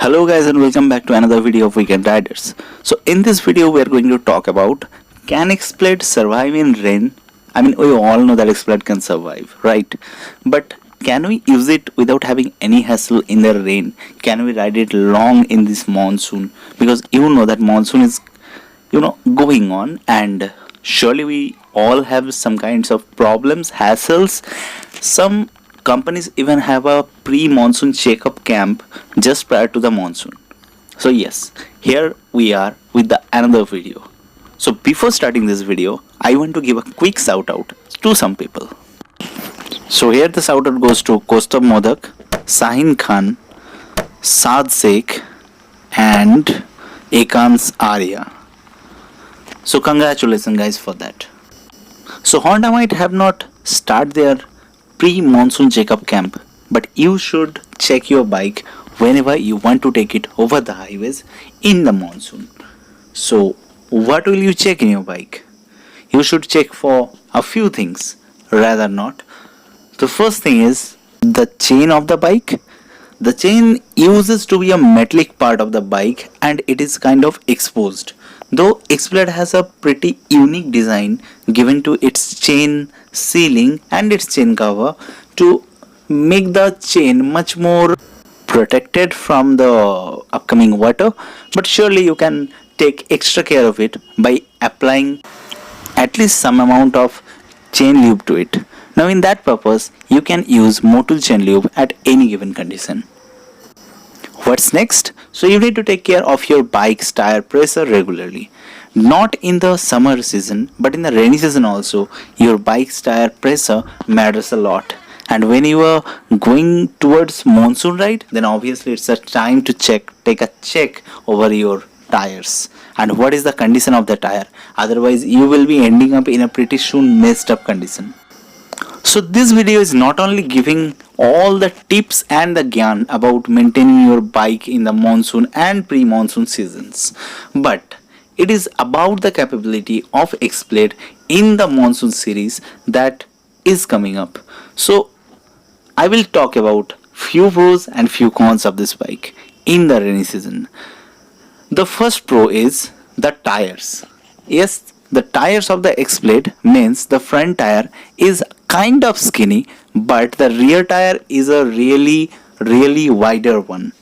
Hello guys and welcome back to another video of Weekend Riders. So in this video we are going to talk about, can Xblade survive in rain? I mean, we all know that Xblade can survive, right? But can we use it without having any hassle in the rain? Can we ride it long in this monsoon? Because you know that monsoon is going on, and surely we all have some kinds of problems, hassles. Some companies even have a pre-monsoon checkup camp just prior to the monsoon. So yes, here we are with the another video. So before starting this video, I want to give a quick shout out to some people. So here the shout out goes to Kosta Modak, Sahin Khan, Saad Sheikh and Ekans Arya. So congratulations guys for that. So Honda might have not started their pre-monsoon checkup camp, but you should check your bike whenever you want to take it over the highways in the monsoon. So what will you check in your bike? You should check for a few things, rather not. The first thing is the chain of the bike. The chain uses to be a metallic part of the bike and it is kind of exposed. Though Xblade has a pretty unique design given to its chain sealing and its chain cover to make the chain much more protected from the upcoming water, but surely you can take extra care of it by applying at least some amount of chain lube to it. Now in that purpose you can use Motul chain lube at any given condition. What's next? So you need to take care of your bike's tire pressure regularly. Not in the summer season, but in the rainy season also, your bike's tire pressure matters a lot. And when you are going towards monsoon ride, then obviously it's a time to take a check over your tires. And what is the condition of the tire? Otherwise, you will be ending up in a pretty soon messed up condition. So this video is not only giving all the tips and the gyan about maintaining your bike in the monsoon and pre-monsoon seasons, but it is about the capability of Xblade in the monsoon series that is coming up. So I will talk about few pros and few cons of this bike in the rainy season. The first pro is the tires. Yes, the tires of the Xblade means the front tire is kind of skinny, but the rear tire is a really wider one.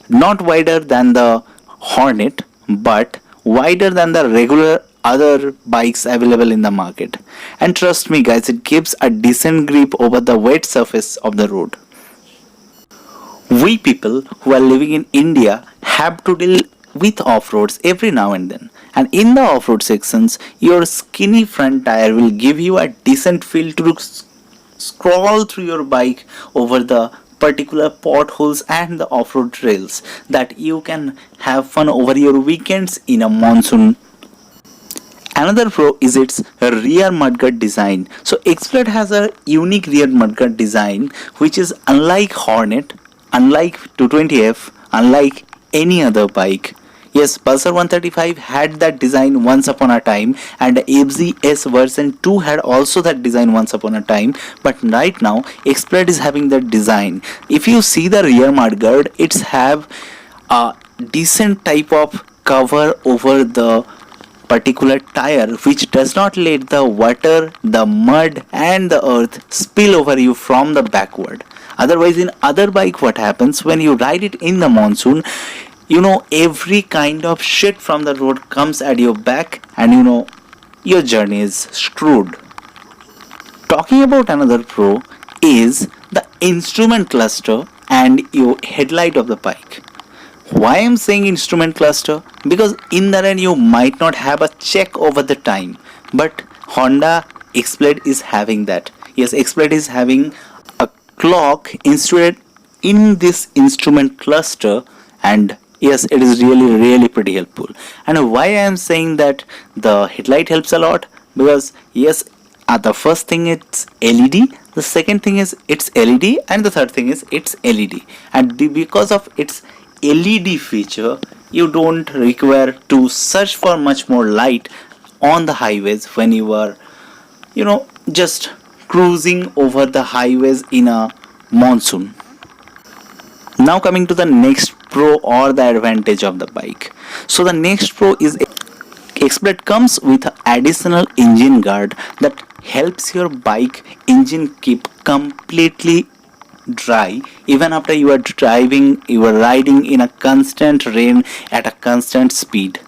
Not wider than the Hornet, but wider than the regular other bikes available in the market. And trust me guys, it gives a decent grip over the wet surface of the road. We people who are living in India have to deal with off-roads every now and then. And in the off-road sections, your skinny front tire will give you a decent feel to scroll through your bike over the particular potholes and the off-road trails that you can have fun over your weekends in a monsoon. Another pro is its rear mudguard design. So Xblade has a unique rear mudguard design which is unlike Hornet, unlike 220F, unlike any other bike. Yes, Pulsar 135 had that design once upon a time, and the FZS version 2 had also that design once upon a time, but right now Xblade is having that design. If you see the rear mudguard, it's have a decent type of cover over the particular tire which does not let the water, the mud and the earth spill over you from the backward. Otherwise, in other bike, what happens when you ride it in the monsoon, every kind of shit from the road comes at your back, and your journey is screwed. Talking about another pro is the instrument cluster and your headlight of the bike. Why I'm saying instrument cluster? Because in the end you might not have a check over the time, but Honda Xblade is having that. Yes, Xblade is having a clock installed in this instrument cluster, and yes, it is really pretty helpful. And why I am saying that the headlight helps a lot? Because yes, the first thing it's LED, the second thing is it's LED, and the third thing is it's LED. And because of its LED feature, you don't require to search for much more light on the highways when you are, just cruising over the highways in a monsoon. Now coming to the next pro or the advantage of the bike. So the next pro is Xblade comes with an additional engine guard that helps your bike engine keep completely dry even after you are riding in a constant rain at a constant speed.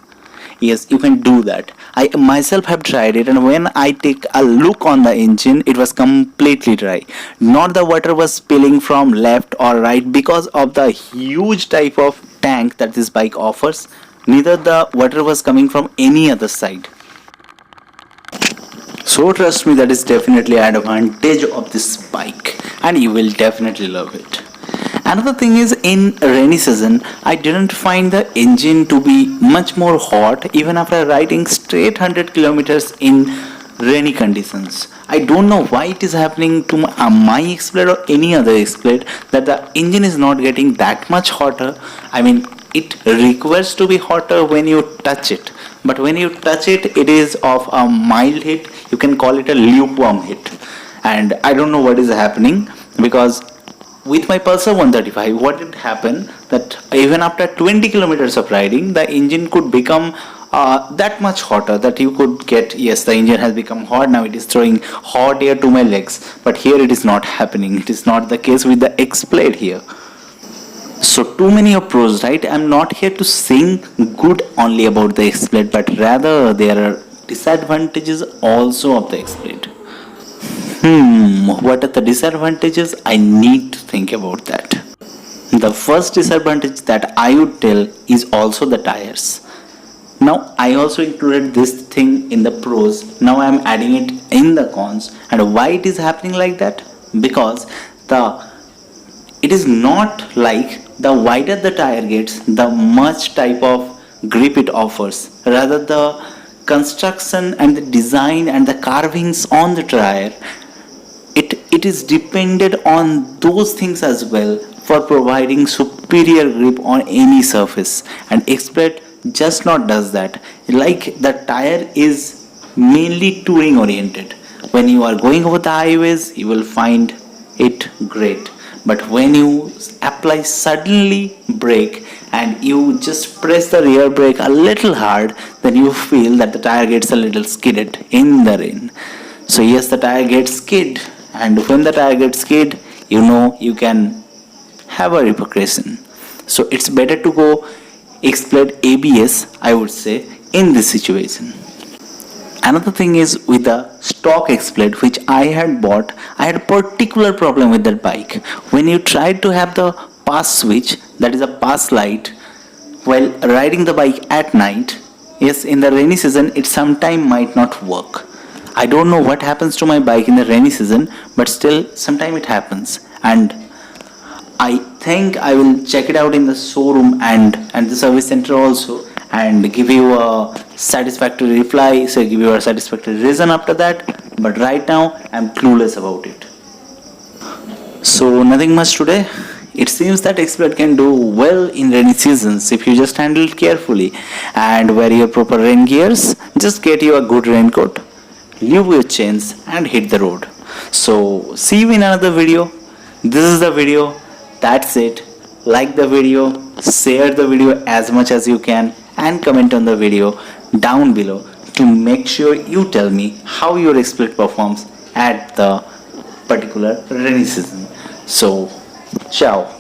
Yes, you can do that. I myself have tried it, and when I take a look on the engine, it was completely dry. Not the water was spilling from left or right because of the huge type of tank that this bike offers. Neither the water was coming from any other side. So trust me, that is definitely an advantage of this bike, and you will definitely love it. Another thing is, in rainy season, I didn't find the engine to be much more hot even after riding straight 100 kilometers in rainy conditions. I don't know why it is happening to my Xblade or any other Xblade that the engine is not getting that much hotter. I mean, it requires to be hotter when you touch it, but when you touch it, it is of a mild hit. You can call it a lukewarm hit, and I don't know what is happening, because with my Pulsar 135, what did happen that even after 20 kilometers of riding, the engine could become that much hotter that you could get, yes, the engine has become hot, now it is throwing hot air to my legs. But here it is not happening. It is not the case with the Xblade here. So too many of pros, right? I'm not here to sing good only about the Xblade, but rather there are disadvantages also of the Xblade. What are the disadvantages? I need to think about that. The first disadvantage that I would tell is also the tires. Now I also included this thing in the pros. Now I am adding it in the cons. And why it is happening like that? Because it is not like the wider the tire gets, the much type of grip it offers. Rather, the construction and the design and the carvings on the tire, it is dependent on those things as well for providing superior grip on any surface. And Xblade just not does that. Like, the tire is mainly touring oriented. When you are going over the highways, you will find it great. But when you apply suddenly brake and you just press the rear brake a little hard, then you feel that the tire gets a little skidded in the rain. So yes, the tire gets skid, and when the tire gets skid, you can have a repercussion. So it's better to go Xblade ABS, I would say, in this situation. Another thing is, with the stock Xblade which I had bought, I had a particular problem with that bike. When you tried to have the pass switch, that is a pass light, while riding the bike at night, yes, in the rainy season, it sometime might not work. I don't know what happens to my bike in the rainy season, but still, sometime it happens. And I think I will check it out in the showroom and the service center also, and give you a satisfactory reply, so give you a satisfactory reason after that. But right now I'm clueless about it. So nothing much today. It seems that Xblade can do well in rainy seasons if you just handle it carefully and wear your proper rain gears. Just get you a good raincoat, leave your chains and hit the road. So see you in another video. This is the video. That's it. Like the video, share the video as much as you can, and comment on the video down below to make sure you tell me how your Xblade performs at the particular rainy season. So, ciao.